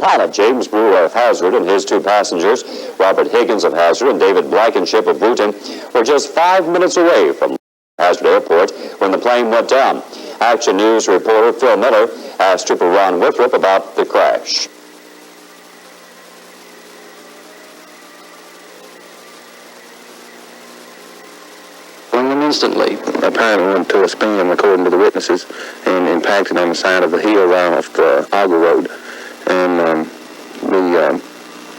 pilot, James Brewer of Hazard, and his two passengers, Robert Higgins of Hazard and David Blankenship of Wooten, were just 5 minutes away from Hazard Airport when the plane went down. Action News reporter Phil Miller asked Trooper Ron Withrop about the crash. Instantly, apparently went to a spin, according to the witnesses, and impacted on the side of the hill right off the Auger Road. And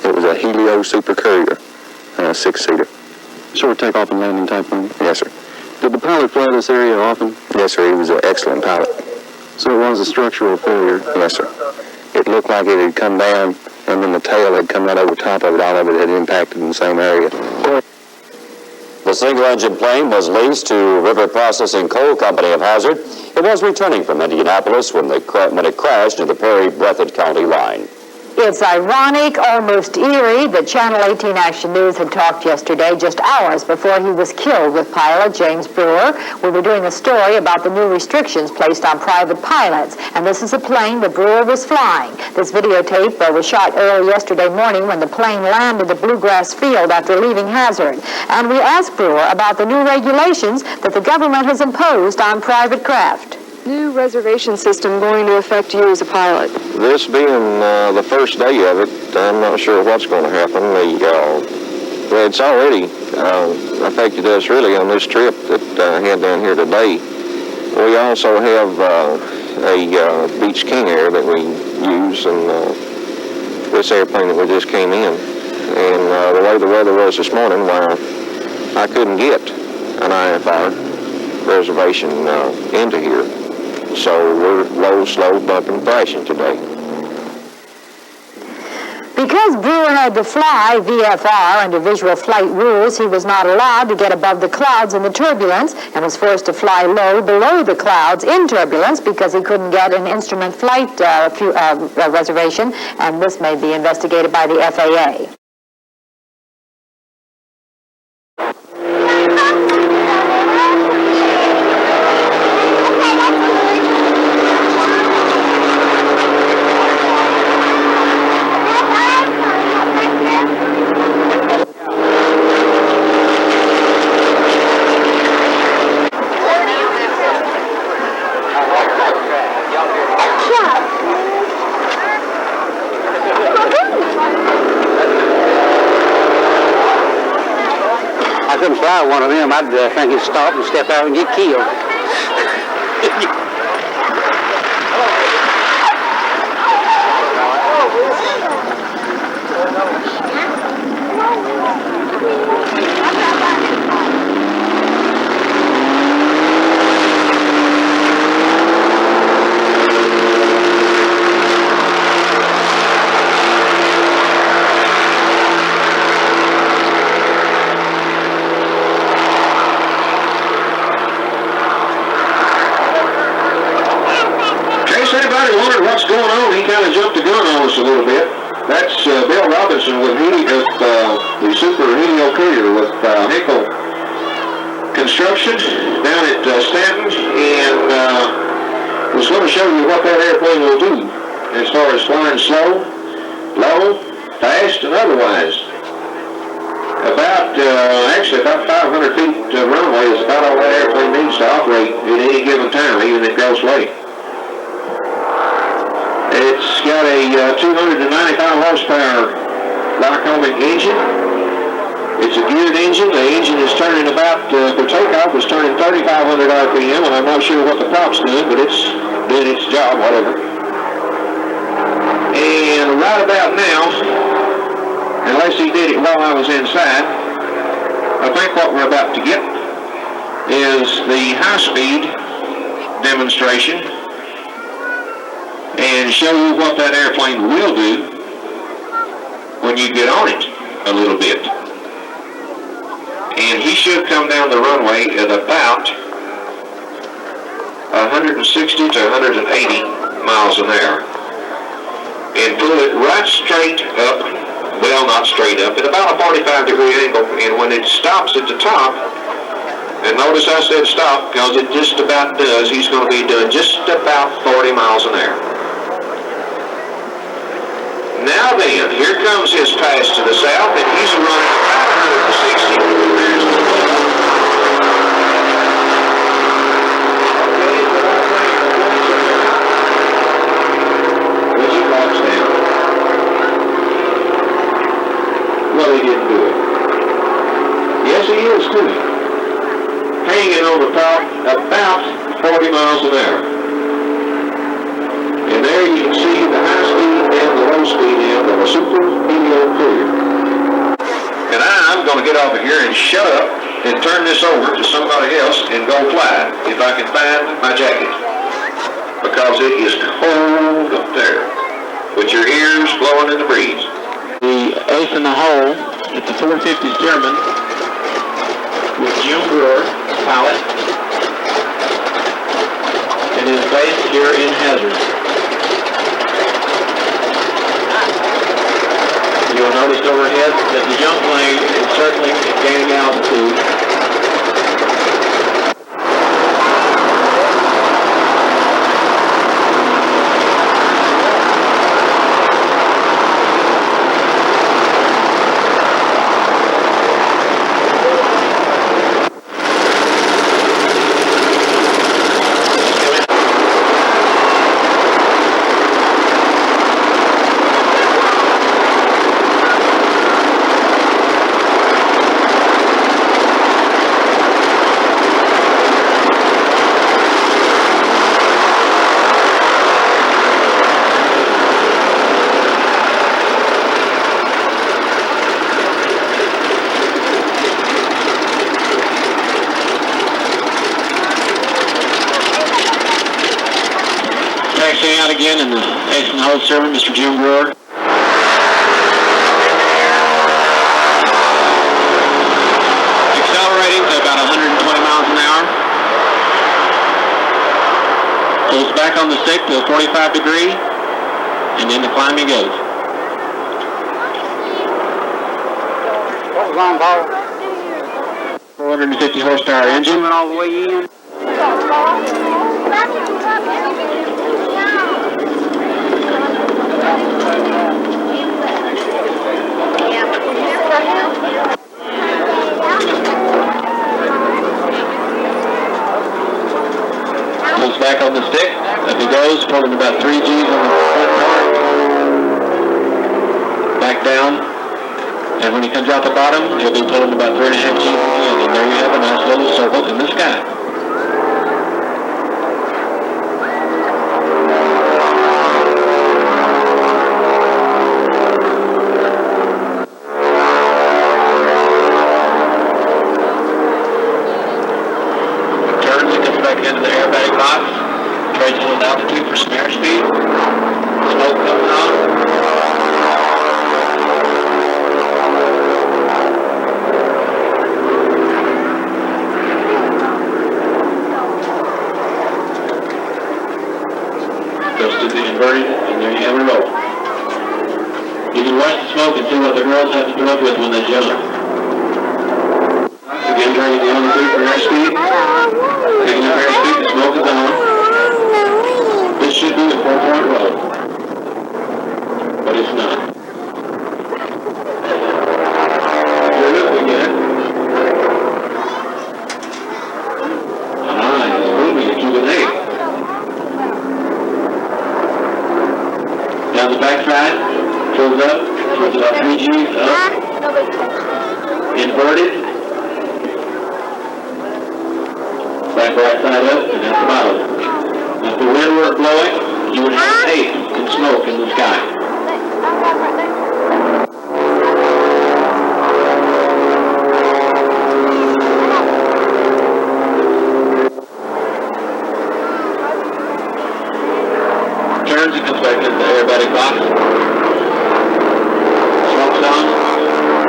it was a Helio Super Courier, 6-seater. Sort of takeoff and landing type thing? Yes, sir. Did the pilot fly this area often? Yes, sir. He was an excellent pilot. So it was a structural failure? Yes, sir. It looked like it had come down, and then the tail had come right over top of it. All of it had impacted in the same area. The single-engine plane was leased to River Processing Coal Company of Hazard. It was returning from Indianapolis when it crashed near the Perry-Breathitt County line. It's ironic, almost eerie, that Channel 18 Action News had talked yesterday, just hours before he was killed, with pilot James Brewer. We were doing a story about the new restrictions placed on private pilots, and this is a plane that Brewer was flying. This videotape was shot early yesterday morning when the plane landed the Bluegrass Field after leaving Hazard. And we asked Brewer about the new regulations that the government has imposed on private craft. New reservation system going to affect you as a pilot? This being the first day of it, I'm not sure what's going to happen. It's already affected us really on this trip that I had down here today. We also have a Beach King Air that we use, and this airplane that we just came in. And the way the weather was this morning, I couldn't get an IFR reservation into here. So we're low, slow, bumping, crashing today. Because Brewer had to fly VFR under visual flight rules, he was not allowed to get above the clouds in the turbulence and was forced to fly low below the clouds in turbulence because he couldn't get an instrument flight reservation, and this may be investigated by the FAA. I couldn't fly one of them. I'd think he'd stop and step out and get killed. What's going on? He kind of jumped the gun on us a little bit. That's Bill Robinson with the Super Helio Courier with Hinkle Construction down at Stanton, and was going to show you what that airplane will do as far as flying slow, low, fast, and otherwise. About 500 feet runway is about all that airplane needs to operate at any given time, even at gross weight. It's got a 295 horsepower Lycoming engine. It's a geared engine. The engine is turning about, for takeoff, is turning 3,500 RPM, and I'm not sure what the prop's doing, but it's doing its job, whatever. And right about now, unless he did it while I was inside, I think what we're about to get is the high-speed demonstration and show you what that airplane will do when you get on it a little bit. And he should come down the runway at about 160 to 180 miles an hour and pull it right straight up, well, not straight up, at about a 45-degree angle. And when it stops at the top, and notice I said stop because it just about does, he's going to be doing just about 40 miles an hour. Now then, here comes his pass to the south, and he's running about 160. There's the which he walks down. Well, he didn't do it. Yes, he is too. Hanging on the top about 40 miles an hour. And there you can see the high speed and the low speed end of a super helio courier. And I'm going to get off of here and shut up and turn this over to somebody else and go fly if I can find my jacket. Because it is cold up there with your ears blowing in the breeze. The ace in the hole at the 450 German with Jim Brewer, pilot, and is based here in Hazard. You'll notice overhead that the young plane is circling and gaining altitude. Taxiing out again in the ace and hold servant, Mr. Jim Brewer. Accelerating to about 120 miles an hour. Pulls back on the stick to a 45 degree, and then the climbing goes. What was on, Paul? 450 horsepower engine. Coming all the way in. Pulls back on the stick. Up he goes, pulling about 3 Gs on the front part. Back down. And when he comes out the bottom, he'll be pulling about 3.5 Gs again. And there you have a nice little circle in the sky. Turns and comes back into the aerobatic box. Trades a little altitude for some airspeed. Smoke coming on. Goes to the inverted, and there you have a roll. You can watch the smoke and see what the girls have to put up with when they jump. Again, turning the altitude for airspeed. Taking up airspeed, the smoke is on. This should be a 4-point roll, but it's not. Here it is again. It's moving to an 8. Down the backside, pulls up, puts about 3 Gs up, inverted, back right side up, and that's the bottom. If the wind were blowing, you would have 8 in smoke in the sky. Turns and comes back into the aerobatic box. Smoke's on.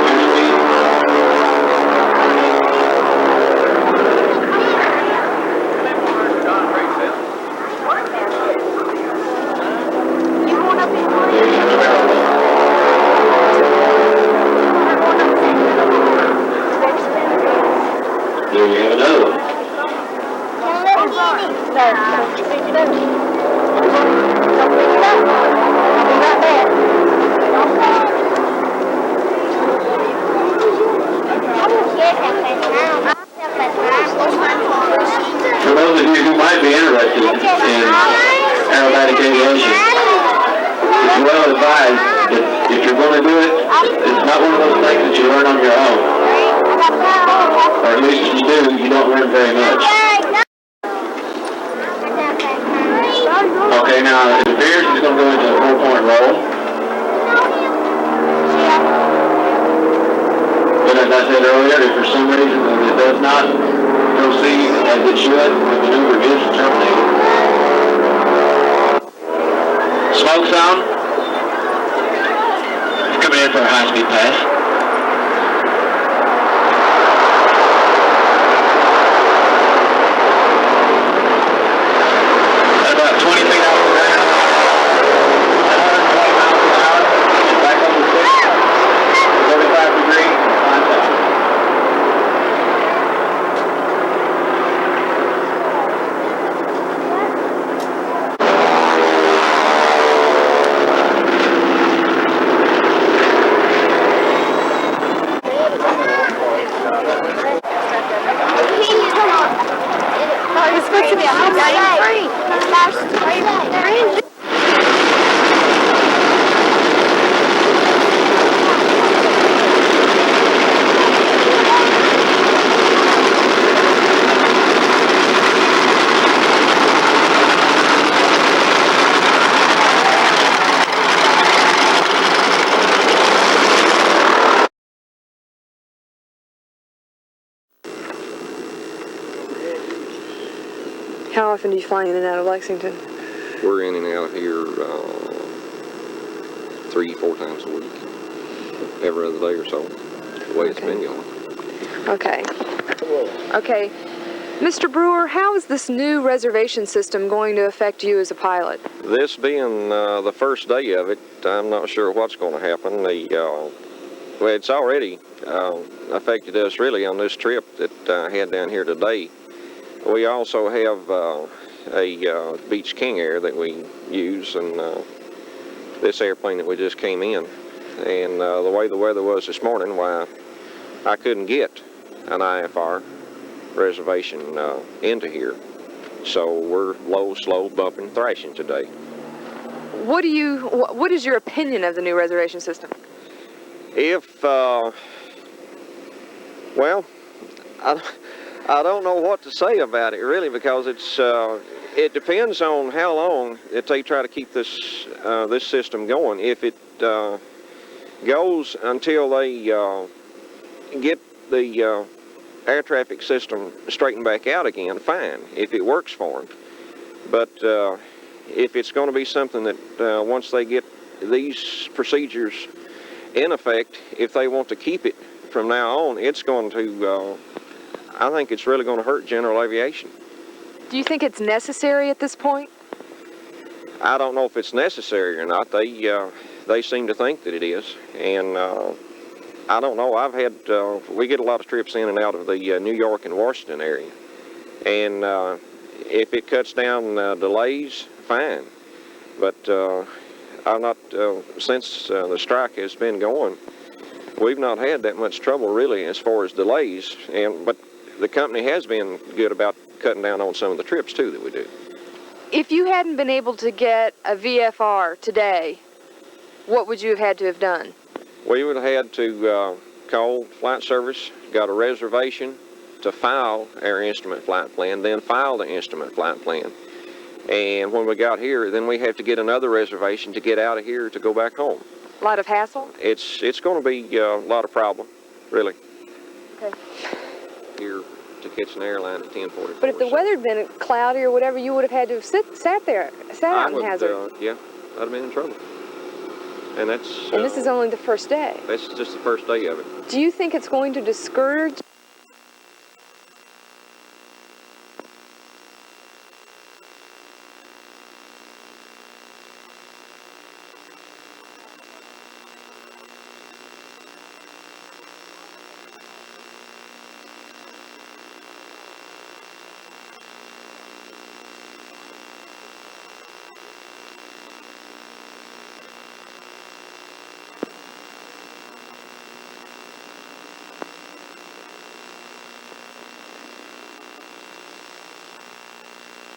Airspeed. There you have another one. you who might be interested in aerobatic aviation, it's well advised that if you're going to do it, it's not one of those things that you learn on your own. Or at least if you do, you don't learn very much. Okay, now it appears he's going to go into a 4-point roll. But as I said earlier, if for some reason it does not proceed as it should, the maneuver is terminated. Smoke sound. Coming in for a high-speed pass. At about 20 feet off the ground. 120 miles an hour. Back over 45 degrees. Contact. How often do you fly in and out of Lexington? We're in and out of here 3-4 times a week, every other day or so, the way it's been going. Okay. Okay. Mr. Brewer, how is this new reservation system going to affect you as a pilot? This being the first day of it, I'm not sure what's going to happen. Well, it's already affected us really on this trip that I had down here today. We also have a Beach King Air that we use, and this airplane that we just came in. And the way the weather was this morning, why I couldn't get an IFR reservation into here. So we're low, slow, bumping, thrashing today. What is your opinion of the new reservation system? Well, I don't know what to say about it really, because it depends on how long that they try to keep this this system going. If it goes until they get the air traffic system straightened back out again, fine, if it works for them. But if it's going to be something that once they get these procedures in effect, if they want to keep it from now on, it's going to I think it's really going to hurt general aviation. Do you think it's necessary at this point? I don't know if it's necessary or not. They seem to think that it is, and I don't know. We get a lot of trips in and out of the New York and Washington area, and if it cuts down delays, fine. But I'm not since the strike has been going, we've not had that much trouble really as far as delays, but the company has been good about cutting down on some of the trips too that we do. If you hadn't been able to get a VFR today, what would you have had to have done? We would have had to call flight service, got a reservation to file our instrument flight plan, then file the instrument flight plan. And when we got here, then we have to get another reservation to get out of here to go back home. A lot of hassle? It's going to be a lot of problem, really. Okay. Here to catch an airline at 10:44. But if the weather had been cloudy or whatever, you would have had to have sat out in hazard. Yeah, I'd have been in trouble. And that's. And this is only the first day. That's just the first day of it. Do you think it's going to discourage